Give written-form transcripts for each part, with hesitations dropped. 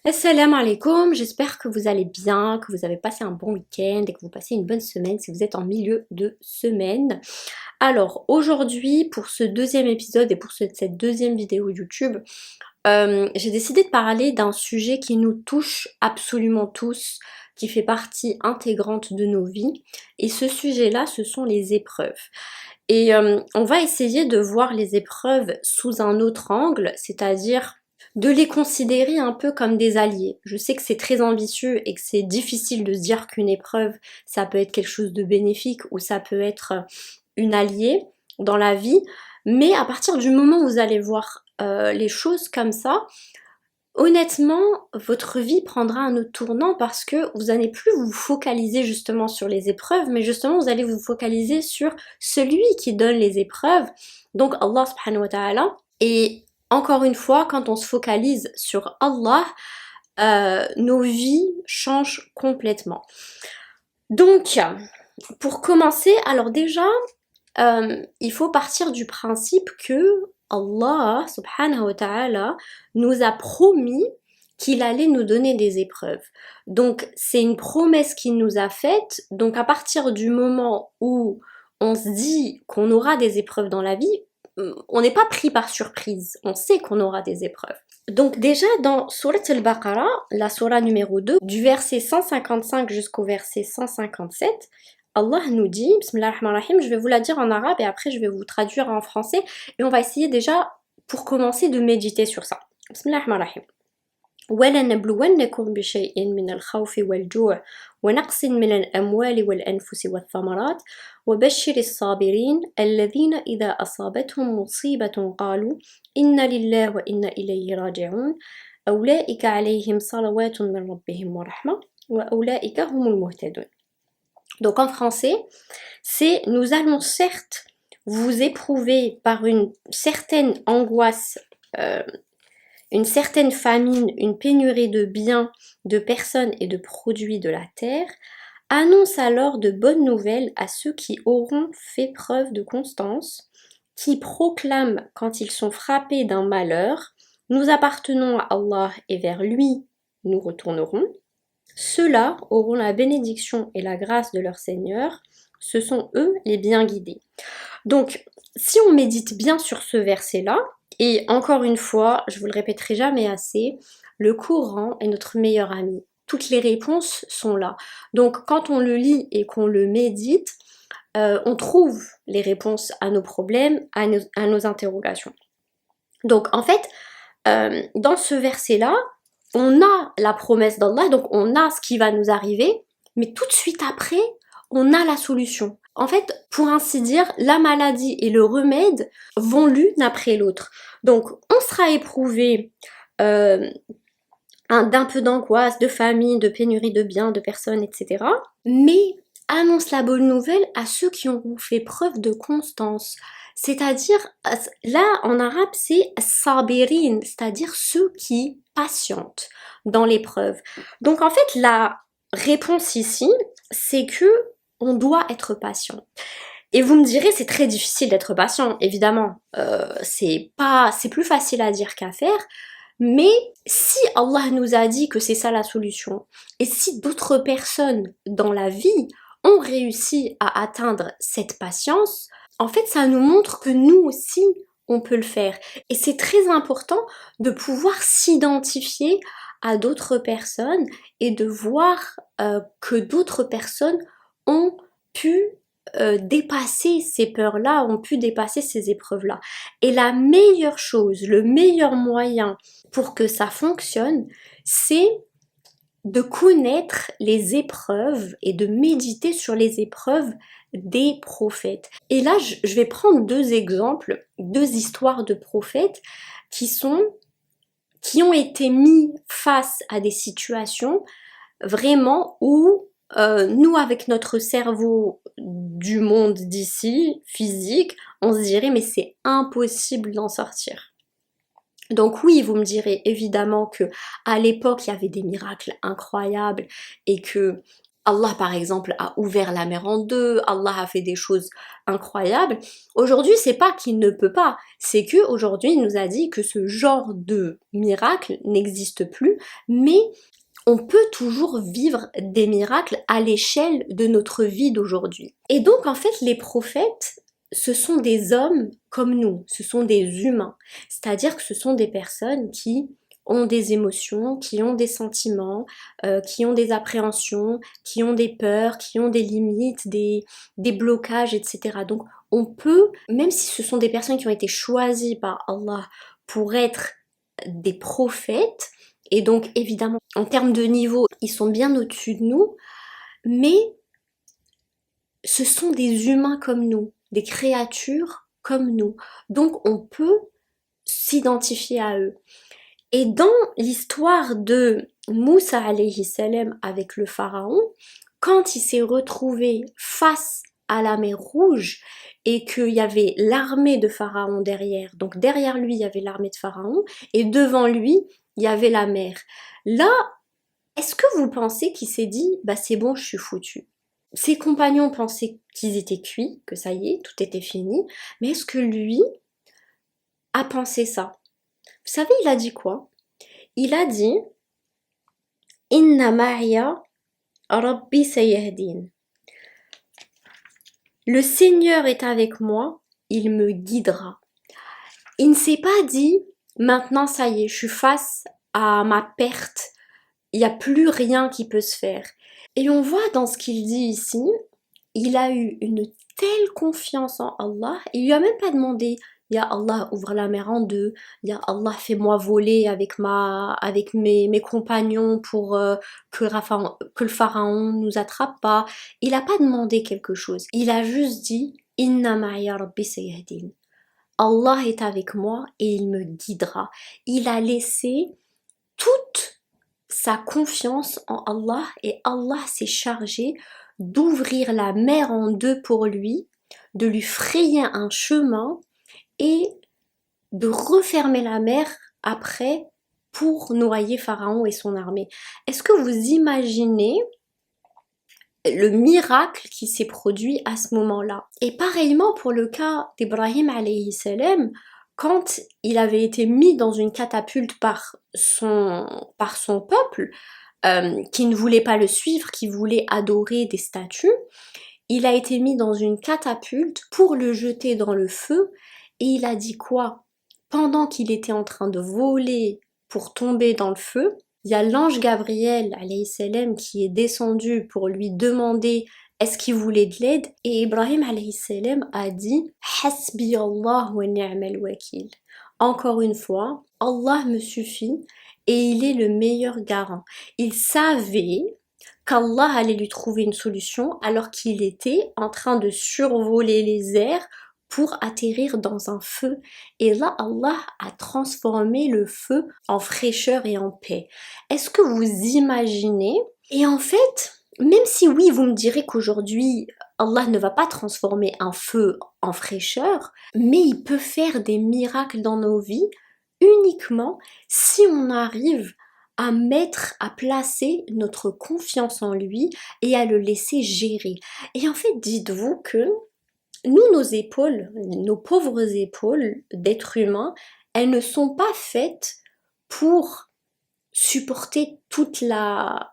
Assalamu alaikum, j'espère que vous allez bien, que vous avez passé un bon week-end et que vous passez une bonne semaine si vous êtes en milieu de semaine. Alors aujourd'hui, pour ce deuxième épisode et pour cette deuxième vidéo YouTube, j'ai décidé de parler d'un sujet qui nous touche absolument tous, qui fait partie intégrante de nos vies. Et ce sujet-là, ce sont les épreuves. Et on va essayer de voir les épreuves sous un autre angle, c'est-à-dire de les considérer un peu comme des alliés. Je sais que c'est très ambitieux et que c'est difficile de se dire qu'une épreuve, ça peut être quelque chose de bénéfique ou ça peut être une alliée dans la vie, mais à partir du moment où vous allez voir les choses comme ça, honnêtement, votre vie prendra un autre tournant parce que vous n'allez plus vous focaliser justement sur les épreuves, mais justement vous allez vous focaliser sur celui qui donne les épreuves, donc Allah subhanahu wa ta'ala. Et encore une fois, quand on se focalise sur Allah, nos vies changent complètement. Donc, pour commencer, alors déjà, il faut partir du principe que Allah subhanahu wa ta'ala nous a promis qu'il allait nous donner des épreuves. Donc c'est une promesse qu'il nous a faite. Donc à partir du moment où on se dit qu'on aura des épreuves dans la vie, on n'est pas pris par surprise, on sait qu'on aura des épreuves. Donc déjà dans Surat al-Baqarah, la surah numéro 2, du verset 155 jusqu'au verset 157, Allah nous dit, Bismillah ar-Rahman ar-Rahim, je vais vous la dire en arabe et après je vais vous traduire en français et on va essayer déjà, pour commencer, de méditer sur ça. Bismillah ar-Rahman ar-Rahim. وَلَنَبْلُوَنَّكُمْ بِشَيْءٍ مِّنَ الْخَوْفِ وَالْجُوعِ وَنَقْصٍ مِّنَ الْأَمْوَالِ وَالْأَنفُسِ وَالثَّمَرَاتِ وَبَشِّرِ الصَّابِرِينَ الَّذِينَ إِذَا أَصَابَتْهُم مُّصِيبَةٌ قَالُوا إِنَّا لِلَّهِ وَإِنَّا إِلَيْهِ راجعون أولئك عليهم صلوات من ربهم ورحمة وأولئك هم المهتدون. Donc en français, c'est nous allons certes vous éprouver par une certaine angoisse, une certaine famine, une pénurie de biens, de personnes et de produits de la terre. Annonce alors de bonnes nouvelles à ceux qui auront fait preuve de constance, qui proclament quand ils sont frappés d'un malheur, nous appartenons à Allah et vers lui nous retournerons. Ceux-là auront la bénédiction et la grâce de leur Seigneur, ce sont eux les bien guidés. Donc, si on médite bien sur ce verset-là, et encore une fois, je vous le répéterai jamais assez, le Coran est notre meilleur ami. Toutes les réponses sont là. Donc, quand on le lit et qu'on le médite, on trouve les réponses à nos problèmes, à nos interrogations. Donc, en fait, dans ce verset-là, on a la promesse d'Allah, donc on a ce qui va nous arriver, mais tout de suite après, on a la solution. En fait, pour ainsi dire, la maladie et le remède vont l'une après l'autre. Donc, on sera éprouvé d'un peu d'angoisse, de famine, de pénurie de biens, de personnes, etc. Mais annonce la bonne nouvelle à ceux qui auront fait preuve de constance. C'est-à-dire, là en arabe c'est sabirin, c'est-à-dire ceux qui patientent dans l'épreuve. Donc en fait la réponse ici, c'est que on doit être patient. Et vous me direz, c'est très difficile d'être patient, évidemment. C'est plus facile à dire qu'à faire. Mais si Allah nous a dit que c'est ça la solution, et si d'autres personnes dans la vie ont réussi à atteindre cette patience, en fait, ça nous montre que nous aussi, on peut le faire. Et c'est très important de pouvoir s'identifier à d'autres personnes et de voir que d'autres personnes ont pu dépasser ces peurs-là, ont pu dépasser ces épreuves-là. Et la meilleure chose, le meilleur moyen pour que ça fonctionne, c'est de connaître les épreuves et de méditer sur les épreuves des prophètes. Et là, je vais prendre deux exemples, deux histoires de prophètes qui ont été mis face à des situations vraiment où nous, avec notre cerveau du monde d'ici, physique, on se dirait mais c'est impossible d'en sortir. Donc oui, vous me direz évidemment que à l'époque il y avait des miracles incroyables et que Allah par exemple a ouvert la mer en deux, Allah a fait des choses incroyables. Aujourd'hui, c'est pas qu'il ne peut pas, c'est que aujourd'hui il nous a dit que ce genre de miracle n'existe plus, mais on peut toujours vivre des miracles à l'échelle de notre vie d'aujourd'hui. Et donc en fait les prophètes, ce sont des hommes comme nous, ce sont des humains. C'est-à-dire que ce sont des personnes qui ont des émotions, qui ont des sentiments, qui ont des appréhensions, qui ont des peurs, qui ont des limites, des blocages, etc. Donc on peut, même si ce sont des personnes qui ont été choisies par Allah pour être des prophètes, et donc évidemment en termes de niveau, ils sont bien au-dessus de nous, mais ce sont des humains comme nous, des créatures comme nous. Donc on peut s'identifier à eux. Et dans l'histoire de Moussa alayhi salam avec le pharaon, quand il s'est retrouvé face à la mer Rouge et qu'il y avait l'armée de pharaon derrière, donc derrière lui il y avait l'armée de pharaon et devant lui il y avait la mer. Là, est-ce que vous pensez qu'il s'est dit bah c'est bon, je suis foutu? Ses compagnons pensaient qu'ils étaient cuits, que ça y est, tout était fini, mais est-ce que lui a pensé ça? Vous savez, il a dit quoi? Il a dit Inna ma'iya Rabbi sayahdin. Le Seigneur est avec moi, il me guidera. Il ne s'est pas dit maintenant ça y est, je suis face à ma perte, il n'y a plus rien qui peut se faire. Et on voit dans ce qu'il dit ici, il a eu une telle confiance en Allah, il lui a même pas demandé Ya Allah, ouvre la mer en deux, Ya Allah, fais-moi voler avec mes compagnons pour que le pharaon nous attrape pas. Il a pas demandé quelque chose, il a juste dit Inna ma'iya Rabbi sayahdin. Allah est avec moi et il me guidera. Il a laissé toute sa confiance en Allah et Allah s'est chargé d'ouvrir la mer en deux pour lui, de lui frayer un chemin et de refermer la mer après pour noyer Pharaon et son armée. Est-ce que vous imaginez le miracle qui s'est produit à ce moment-là? Et pareillement pour le cas d'Ibrahim alayhi salam, quand il avait été mis dans une catapulte par son peuple, qui ne voulait pas le suivre, qui voulait adorer des statues, il a été mis dans une catapulte pour le jeter dans le feu, et il a dit quoi? Pendant qu'il était en train de voler pour tomber dans le feu, il y a l'ange Gabriel alayhi salam qui est descendu pour lui demander est-ce qu'il voulait de l'aide, et Ibrahim alayhi salam a dit Hasbi Allah wa ni'mal wakil. Encore une fois, Allah me suffit et il est le meilleur garant. Il savait qu'Allah allait lui trouver une solution alors qu'il était en train de survoler les airs pour atterrir dans un feu. Et là, Allah a transformé le feu en fraîcheur et en paix. Est-ce que vous imaginez? Et en fait, même si oui, vous me direz qu'aujourd'hui, Allah ne va pas transformer un feu en fraîcheur, mais il peut faire des miracles dans nos vies uniquement si on arrive à placer notre confiance en lui et à le laisser gérer. Et en fait, dites-vous que nous, nos épaules, nos pauvres épaules d'êtres humains, elles ne sont pas faites pour supporter toute la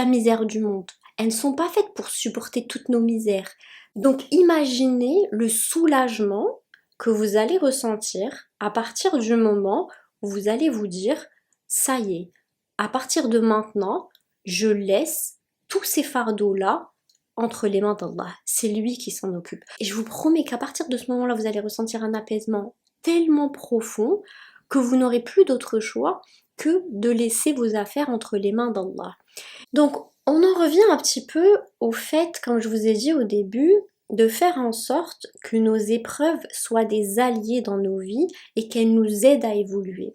misère du monde. Elles ne sont pas faites pour supporter toutes nos misères. Donc imaginez le soulagement que vous allez ressentir à partir du moment où vous allez vous dire ça y est, à partir de maintenant, je laisse tous ces fardeaux-là entre les mains d'Allah. C'est lui qui s'en occupe. Et je vous promets qu'à partir de ce moment-là, vous allez ressentir un apaisement tellement profond que vous n'aurez plus d'autre choix que de laisser vos affaires entre les mains d'Allah. Donc, on en revient un petit peu au fait, comme je vous ai dit au début, de faire en sorte que nos épreuves soient des alliés dans nos vies et qu'elles nous aident à évoluer.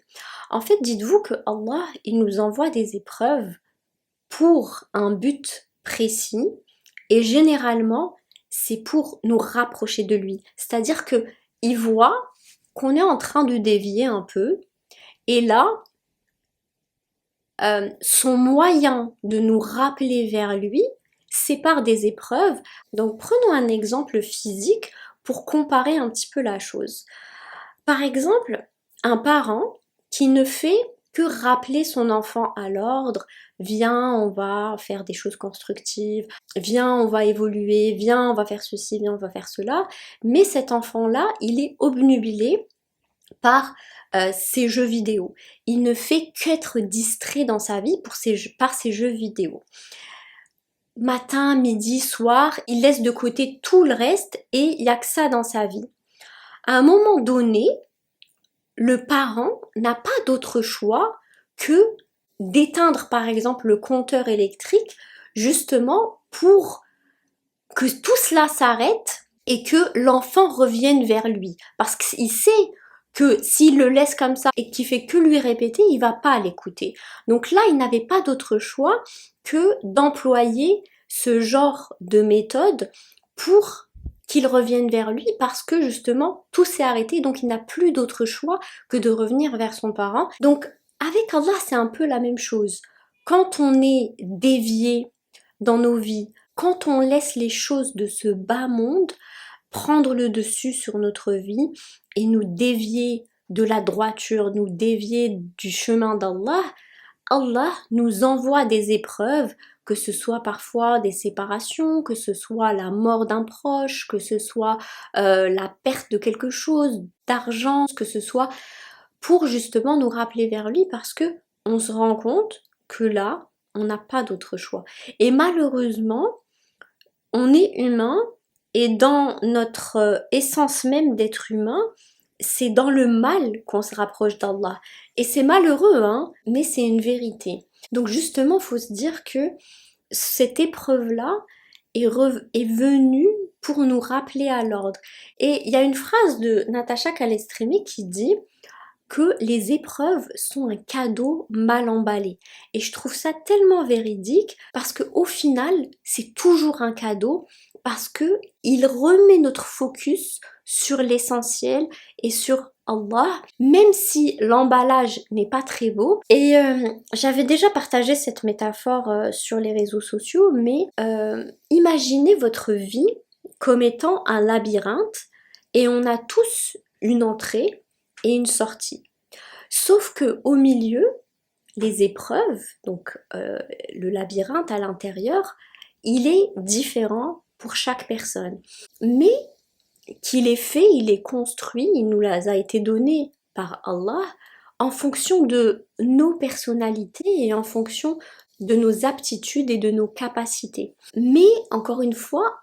En fait, dites-vous que Allah, il nous envoie des épreuves pour un but précis et généralement, c'est pour nous rapprocher de lui. C'est-à-dire que il voit qu'on est en train de dévier un peu et là, son moyen de nous rappeler vers lui, sépare des épreuves. Donc prenons un exemple physique pour comparer un petit peu la chose. Par exemple, un parent qui ne fait que rappeler son enfant à l'ordre, viens, on va faire des choses constructives, viens, on va évoluer, viens, on va faire ceci, viens, on va faire cela, mais cet enfant-là, il est obnubilé par ses jeux vidéo. Il ne fait qu'être distrait dans sa vie par ses jeux vidéo. Matin, midi, soir, il laisse de côté tout le reste et il n'y a que ça dans sa vie. À un moment donné, le parent n'a pas d'autre choix que d'éteindre par exemple le compteur électrique justement pour que tout cela s'arrête et que l'enfant revienne vers lui. Parce qu'il sait que s'il le laisse comme ça et qu'il fait que lui répéter, il va pas l'écouter. Donc là, il n'avait pas d'autre choix que d'employer ce genre de méthode pour qu'il revienne vers lui parce que justement tout s'est arrêté, donc il n'a plus d'autre choix que de revenir vers son parent. Donc avec Allah, c'est un peu la même chose. Quand on est dévié dans nos vies, quand on laisse les choses de ce bas monde prendre le dessus sur notre vie et nous dévier de la droiture, nous dévier du chemin d'Allah, Allah nous envoie des épreuves, que ce soit parfois des séparations, que ce soit la mort d'un proche, que ce soit la perte de quelque chose, d'argent, que ce soit pour justement nous rappeler vers lui parce que on se rend compte que là, on n'a pas d'autre choix. Et malheureusement, on est humain et dans notre essence même d'être humain, c'est dans le mal qu'on se rapproche d'Allah. Et c'est malheureux, hein, mais c'est une vérité. Donc justement, il faut se dire que cette épreuve-là est venue pour nous rappeler à l'ordre. Et il y a une phrase de Natacha Calestremi qui dit que les épreuves sont un cadeau mal emballé. Et je trouve ça tellement véridique parce qu'au final, c'est toujours un cadeau parce que il remet notre focus sur l'essentiel et sur Allah, même si l'emballage n'est pas très beau. Et j'avais déjà partagé cette métaphore sur les réseaux sociaux, mais imaginez votre vie comme étant un labyrinthe et on a tous une entrée et une sortie. Sauf que au milieu, les épreuves, donc le labyrinthe à l'intérieur, il est différent pour chaque personne. Mais qu'il est fait, il est construit, il nous a été donné par Allah en fonction de nos personnalités et en fonction de nos aptitudes et de nos capacités. Mais encore une fois,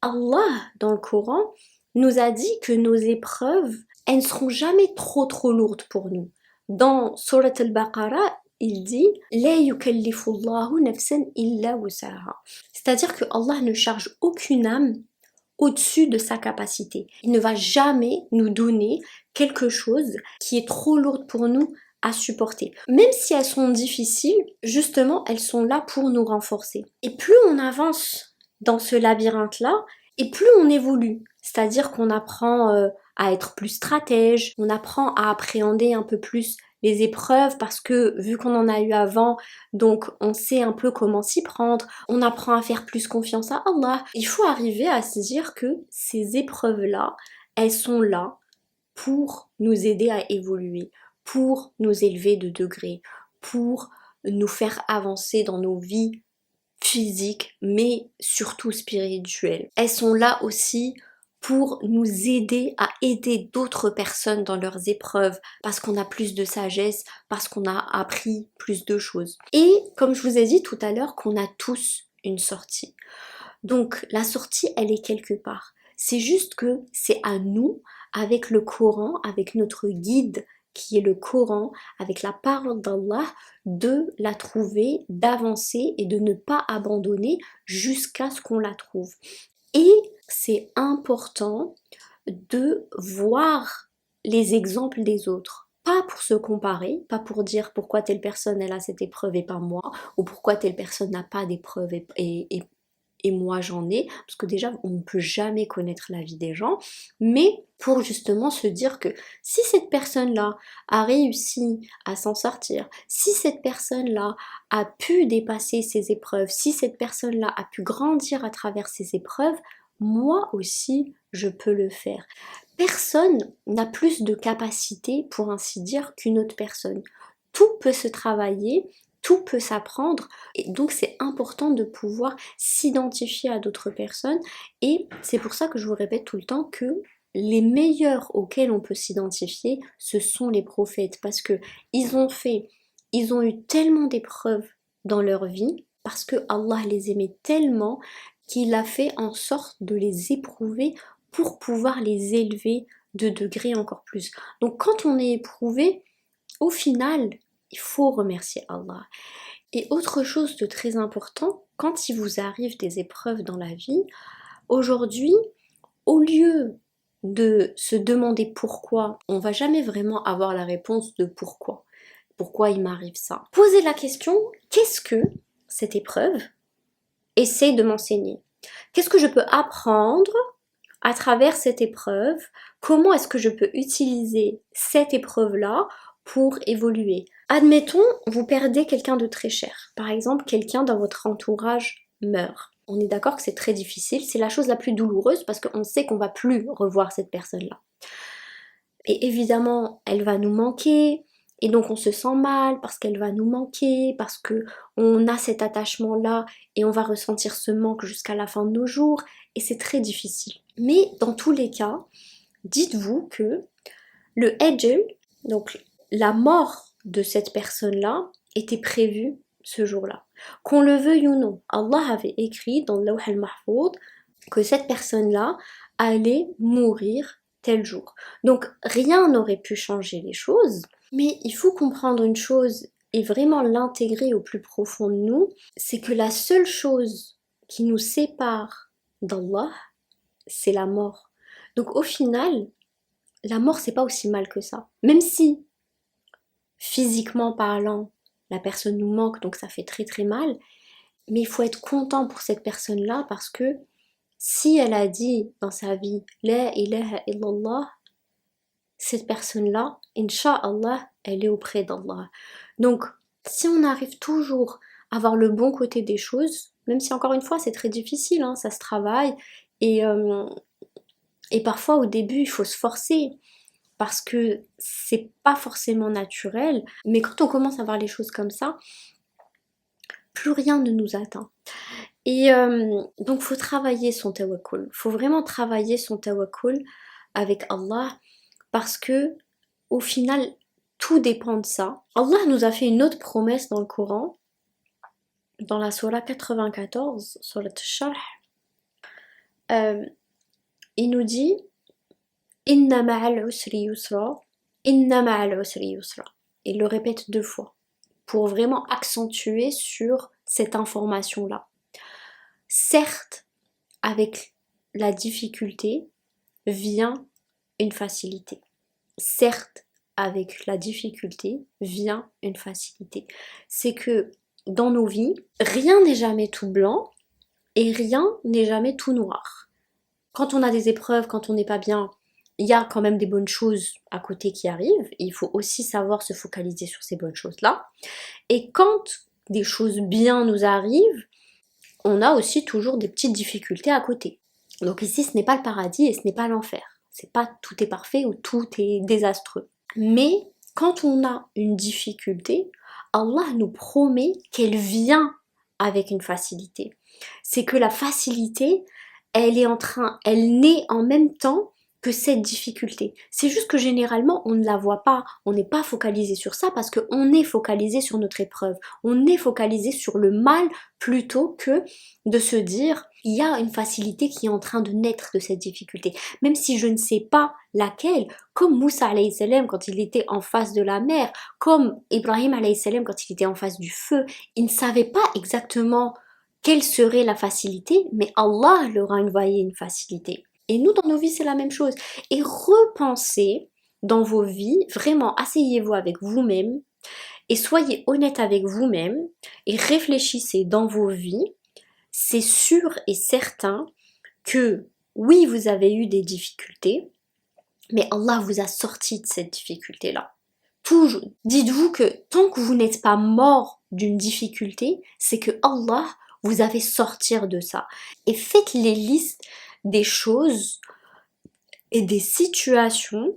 Allah dans le Coran nous a dit que nos épreuves, elles ne seront jamais trop lourdes pour nous. Dans Surat al-Baqarah, il dit La yukallifullahu nafsan illa wusaha. C'est-à-dire que Allah ne charge aucune âme au-dessus de sa capacité. Il ne va jamais nous donner quelque chose qui est trop lourde pour nous à supporter. Même si elles sont difficiles, justement, elles sont là pour nous renforcer. Et plus on avance dans ce labyrinthe-là, et plus on évolue. C'est-à-dire qu'on apprend à être plus stratège, on apprend à appréhender un peu plus les épreuves parce que vu qu'on en a eu avant, donc on sait un peu comment s'y prendre, on apprend à faire plus confiance à Allah. Il faut arriver à se dire que ces épreuves-là, elles sont là pour nous aider à évoluer, pour nous élever de degrés, pour nous faire avancer dans nos vies physiques, mais surtout spirituelles. Elles sont là aussi pour nous aider à aider d'autres personnes dans leurs épreuves, parce qu'on a plus de sagesse, parce qu'on a appris plus de choses. Et comme je vous ai dit tout à l'heure, qu'on a tous une sortie. Donc la sortie, elle est quelque part. C'est juste que c'est à nous, avec le Coran, avec notre guide qui est le Coran, avec la parole d'Allah, de la trouver, d'avancer et de ne pas abandonner jusqu'à ce qu'on la trouve. Et c'est important de voir les exemples des autres. Pas pour se comparer, pas pour dire pourquoi telle personne elle a cette épreuve et pas moi, ou pourquoi telle personne n'a pas d'épreuve et et moi j'en ai, parce que déjà on ne peut jamais connaître la vie des gens, mais pour justement se dire que si cette personne-là a réussi à s'en sortir, si cette personne-là a pu dépasser ses épreuves, si cette personne-là a pu grandir à travers ses épreuves, moi aussi je peux le faire. Personne n'a plus de capacité, pour ainsi dire, qu'une autre personne. Tout peut se travailler, tout peut s'apprendre, et donc c'est important de pouvoir s'identifier à d'autres personnes, et c'est pour ça que je vous répète tout le temps que les meilleurs auxquels on peut s'identifier, ce sont les prophètes, parce que ils ont eu tellement d'épreuves dans leur vie, parce que Allah les aimait tellement qu'il a fait en sorte de les éprouver pour pouvoir les élever de degrés encore plus. Donc quand on est éprouvé, au final, il faut remercier Allah. Et autre chose de très important, quand il vous arrive des épreuves dans la vie, aujourd'hui, au lieu de se demander pourquoi, on va jamais vraiment avoir la réponse de pourquoi. Pourquoi il m'arrive ça? Posez la question, qu'est-ce que cette épreuve essaie de m'enseigner? Qu'est-ce que je peux apprendre à travers cette épreuve? Comment est-ce que je peux utiliser cette épreuve-là pour évoluer? Admettons, vous perdez quelqu'un de très cher. Par exemple, quelqu'un dans votre entourage meurt. On est d'accord que c'est très difficile, c'est la chose la plus douloureuse parce qu'on sait qu'on va plus revoir cette personne-là. Et évidemment, elle va nous manquer, et donc on se sent mal parce qu'elle va nous manquer, parce que on a cet attachement-là et on va ressentir ce manque jusqu'à la fin de nos jours, et c'est très difficile. Mais dans tous les cas, dites-vous que le ajal, donc la mort de cette personne-là, était prévue ce jour-là. Qu'on le veuille ou non, Allah avait écrit dans le Lawh al-Mahfoud que cette personne-là allait mourir tel jour. Donc rien n'aurait pu changer les choses, mais il faut comprendre une chose et vraiment l'intégrer au plus profond de nous, c'est que la seule chose qui nous sépare d'Allah, c'est la mort. Donc au final, la mort c'est pas aussi mal que ça. Même si, physiquement parlant, la personne nous manque, donc ça fait très très mal, mais il faut être content pour cette personne-là parce que si elle a dit dans sa vie La ilaha illallah, cette personne-là, Inch'Allah, elle est auprès d'Allah. Donc, si on arrive toujours à voir le bon côté des choses, même si encore une fois c'est très difficile, hein, ça se travaille, et, euh, et parfois au début il faut se forcer, parce que c'est pas forcément naturel, mais quand on commence à voir les choses comme ça, plus rien ne nous atteint. Et donc faut travailler son tawakkul, faut vraiment travailler son tawakkul avec Allah, parce que au final tout dépend de ça. Allah nous a fait une autre promesse dans le Coran, dans la Surah 94, Surah Al-Sharh, il nous dit Inna ma'al usri yusra, Inna ma'al usri yusra. Il le répète 2 fois pour vraiment accentuer sur cette information-là. Certes, avec la difficulté vient une facilité. Certes, avec la difficulté vient une facilité. C'est que dans nos vies, rien n'est jamais tout blanc et rien n'est jamais tout noir. Quand on a des épreuves, quand on n'est pas bien, il y a quand même des bonnes choses à côté qui arrivent. Et il faut aussi savoir se focaliser sur ces bonnes choses-là. Et quand des choses bien nous arrivent, on a aussi toujours des petites difficultés à côté. Donc ici, ce n'est pas le paradis et ce n'est pas l'enfer. C'est pas tout est parfait ou tout est désastreux. Mais quand on a une difficulté, Allah nous promet qu'elle vient avec une facilité. C'est que la facilité, elle naît en même temps que cette difficulté. C'est juste que généralement, on ne la voit pas, on n'est pas focalisé sur ça parce qu'on est focalisé sur notre épreuve, on est focalisé sur le mal plutôt que de se dire il y a une facilité qui est en train de naître de cette difficulté. Même si je ne sais pas laquelle, comme Moussa alayhi salam quand il était en face de la mer, comme Ibrahim alayhi salam quand il était en face du feu, il ne savait pas exactement quelle serait la facilité, mais Allah leur a envoyé une facilité. Et nous, dans nos vies, c'est la même chose. Et repensez dans vos vies, vraiment, asseyez-vous avec vous-même et soyez honnête avec vous-même et réfléchissez dans vos vies c'est sûr et certain que oui, vous avez eu des difficultés, mais Allah vous a sorti de cette difficulté-là. Toujours, dites-vous que tant que vous n'êtes pas mort d'une difficulté, c'est que Allah vous a fait sortir de ça. Et faites les listes des choses et des situations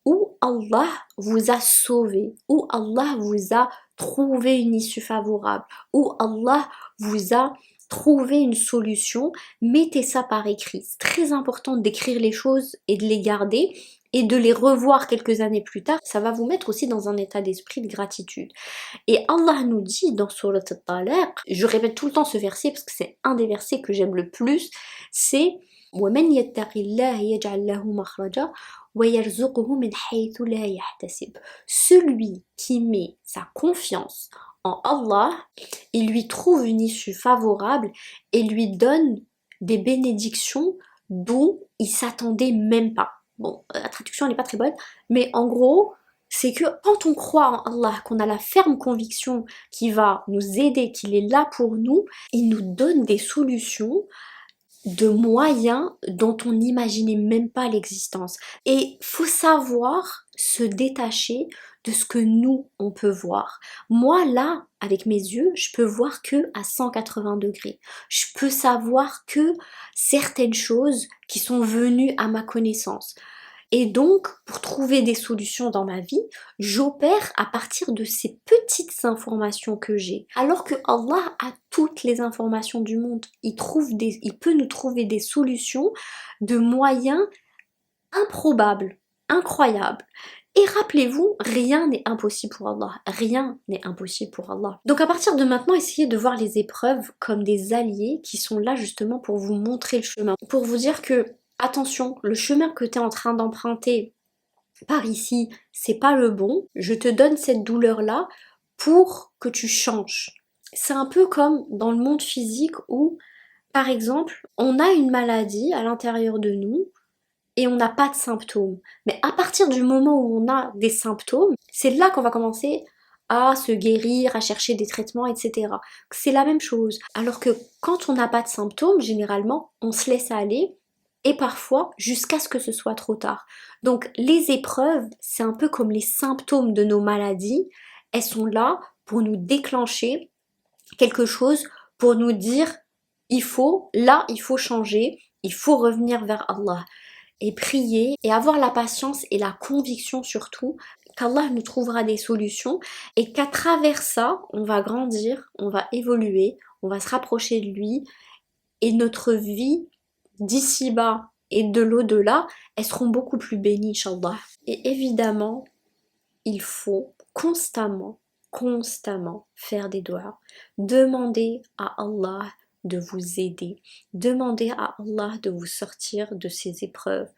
où Allah vous a sauvé, où Allah vous a trouvé une issue favorable, où Allah vous a trouvé une solution. Mettez ça par écrit. C'est très important d'écrire les choses et de les garder et de les revoir quelques années plus tard. Ça va vous mettre aussi dans un état d'esprit de gratitude. Et Allah nous dit dans Surat Al-Talaq, je répète tout le temps ce verset parce que c'est un des versets que j'aime le plus, c'est وَمَنْ يَتَّقِ اللَّهَ يَجْعَلْ لَهُ مَخْرَجًا وَيَرْزُقْهُ مِنْ حَيْثُ لَا يَحْتَسِبُ. Celui qui met sa confiance en Allah, il lui trouve une issue favorable et lui donne des bénédictions dont il s'attendait même pas. Bon, la traduction n'est pas très bonne, mais en gros, c'est que quand on croit en Allah, qu'on a la ferme conviction qu'il va nous aider, qu'il est là pour nous, il nous donne des solutions de moyens dont on n'imaginait même pas l'existence. Et faut savoir se détacher de ce que nous, on peut voir. Moi, là, avec mes yeux, je peux voir que à 180 degrés. Je peux savoir que certaines choses qui sont venues à ma connaissance. Et donc, pour trouver des solutions dans ma vie, j'opère à partir de ces petites informations que j'ai. Alors que Allah a toutes les informations du monde. Il peut nous trouver des solutions de moyens improbables, incroyables. Et rappelez-vous, rien n'est impossible pour Allah. Rien n'est impossible pour Allah. Donc à partir de maintenant, essayez de voir les épreuves comme des alliés qui sont là justement pour vous montrer le chemin. Pour vous dire que attention, le chemin que tu es en train d'emprunter par ici, c'est pas le bon. Je te donne cette douleur-là pour que tu changes. C'est un peu comme dans le monde physique où, par exemple, on a une maladie à l'intérieur de nous et on n'a pas de symptômes. Mais à partir du moment où on a des symptômes, c'est là qu'on va commencer à se guérir, à chercher des traitements, etc. C'est la même chose. Alors que quand on n'a pas de symptômes, généralement, on se laisse aller et parfois jusqu'à ce que ce soit trop tard. Donc les épreuves, c'est un peu comme les symptômes de nos maladies, elles sont là pour nous déclencher quelque chose, pour nous dire il faut changer, il faut revenir vers Allah et prier et avoir la patience et la conviction surtout qu'Allah nous trouvera des solutions et qu'à travers ça, on va grandir, on va évoluer, on va se rapprocher de lui et notre vie d'ici-bas et de l'au-delà, elles seront beaucoup plus bénies, Inch'Allah. Et évidemment, il faut constamment faire des doigts. Demandez à Allah de vous aider. Demandez à Allah de vous sortir de ces épreuves.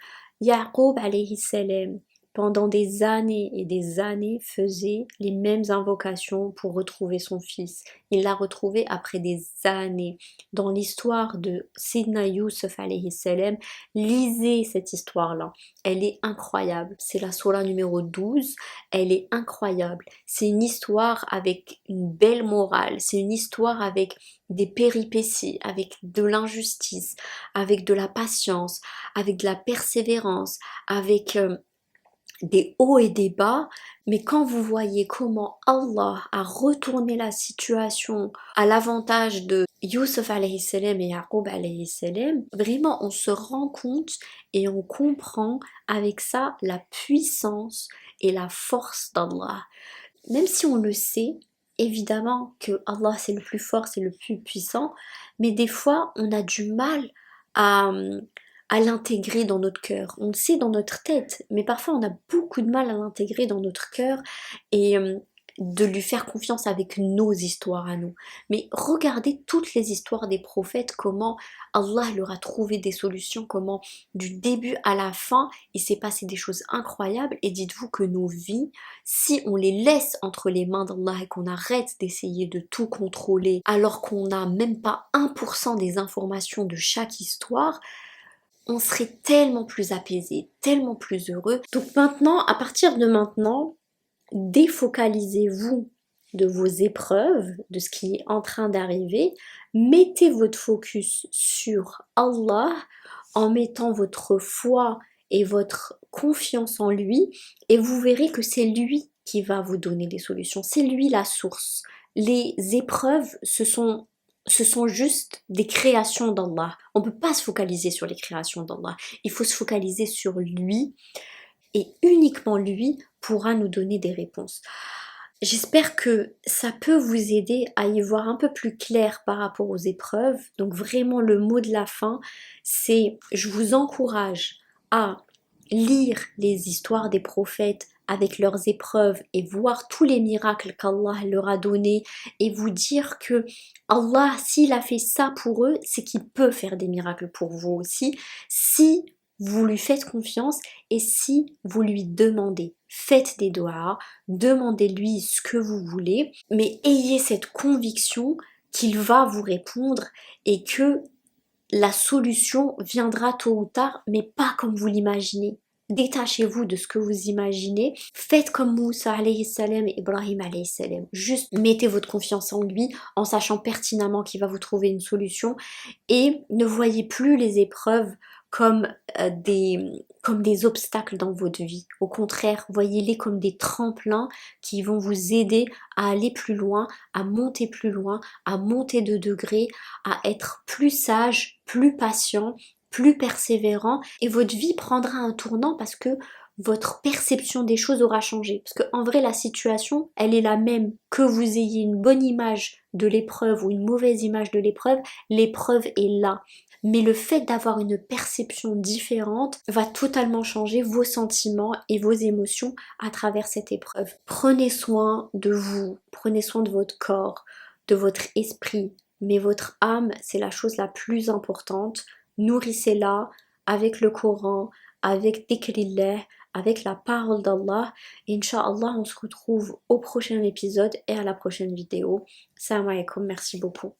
Yaqub alayhi salam, pendant des années et des années, faisait les mêmes invocations pour retrouver son fils. Il l'a retrouvé après des années. Dans l'histoire de Sidna Yusuf alayhi salam, lisez cette histoire-là. Elle est incroyable. C'est la sourate numéro 12. Elle est incroyable. C'est une histoire avec une belle morale. C'est une histoire avec des péripéties, avec de l'injustice, avec de la patience, avec de la persévérance, avec des hauts et des bas, mais quand vous voyez comment Allah a retourné la situation à l'avantage de Yusuf alayhi salam et Yaqub alayhi salam, vraiment on se rend compte et on comprend avec ça la puissance et la force d'Allah. Même si on le sait, évidemment que Allah c'est le plus fort, c'est le plus puissant, mais des fois on a du mal à l'intégrer dans notre cœur. On le sait dans notre tête, mais parfois on a beaucoup de mal à l'intégrer dans notre cœur et de lui faire confiance avec nos histoires à nous. Mais regardez toutes les histoires des prophètes, comment Allah leur a trouvé des solutions, comment du début à la fin, il s'est passé des choses incroyables. Et dites-vous que nos vies, si on les laisse entre les mains d'Allah et qu'on arrête d'essayer de tout contrôler, alors qu'on n'a même pas 1% des informations de chaque histoire, on serait tellement plus apaisé, tellement plus heureux. Donc maintenant, à partir de maintenant, défocalisez-vous de vos épreuves, de ce qui est en train d'arriver, mettez votre focus sur Allah en mettant votre foi et votre confiance en lui et vous verrez que c'est lui qui va vous donner des solutions, c'est lui la source. Les épreuves, ce sont juste des créations d'Allah. On ne peut pas se focaliser sur les créations d'Allah. Il faut se focaliser sur lui et uniquement lui pourra nous donner des réponses. J'espère que ça peut vous aider à y voir un peu plus clair par rapport aux épreuves. Donc vraiment le mot de la fin, c'est je vous encourage à lire les histoires des prophètes avec leurs épreuves et voir tous les miracles qu'Allah leur a donnés et vous dire que Allah, s'il a fait ça pour eux, c'est qu'il peut faire des miracles pour vous aussi si vous lui faites confiance et si vous lui demandez. Faites des doigts, demandez-lui ce que vous voulez, mais ayez cette conviction qu'il va vous répondre et que la solution viendra tôt ou tard, mais pas comme vous l'imaginez. Détachez-vous de ce que vous imaginez. Faites comme Moussa alayhi salam et Ibrahim alayhi salam. Juste mettez votre confiance en lui en sachant pertinemment qu'il va vous trouver une solution et ne voyez plus les épreuves comme, comme des obstacles dans votre vie. Au contraire, voyez-les comme des tremplins qui vont vous aider à aller plus loin, à monter plus loin, à monter de degrés, à être plus sage, plus patient, plus persévérant et votre vie prendra un tournant parce que votre perception des choses aura changé. Parce qu'en vrai, la situation, elle est la même. Que vous ayez une bonne image de l'épreuve ou une mauvaise image de l'épreuve est là. Mais le fait d'avoir une perception différente va totalement changer vos sentiments et vos émotions à travers cette épreuve. Prenez soin de vous, prenez soin de votre corps, de votre esprit, mais votre âme, c'est la chose la plus importante. Nourrissez-la avec le Coran, avec dhikrillah, avec la parole d'Allah. Inch'Allah, on se retrouve au prochain épisode et à la prochaine vidéo. Salam alaikum, merci beaucoup.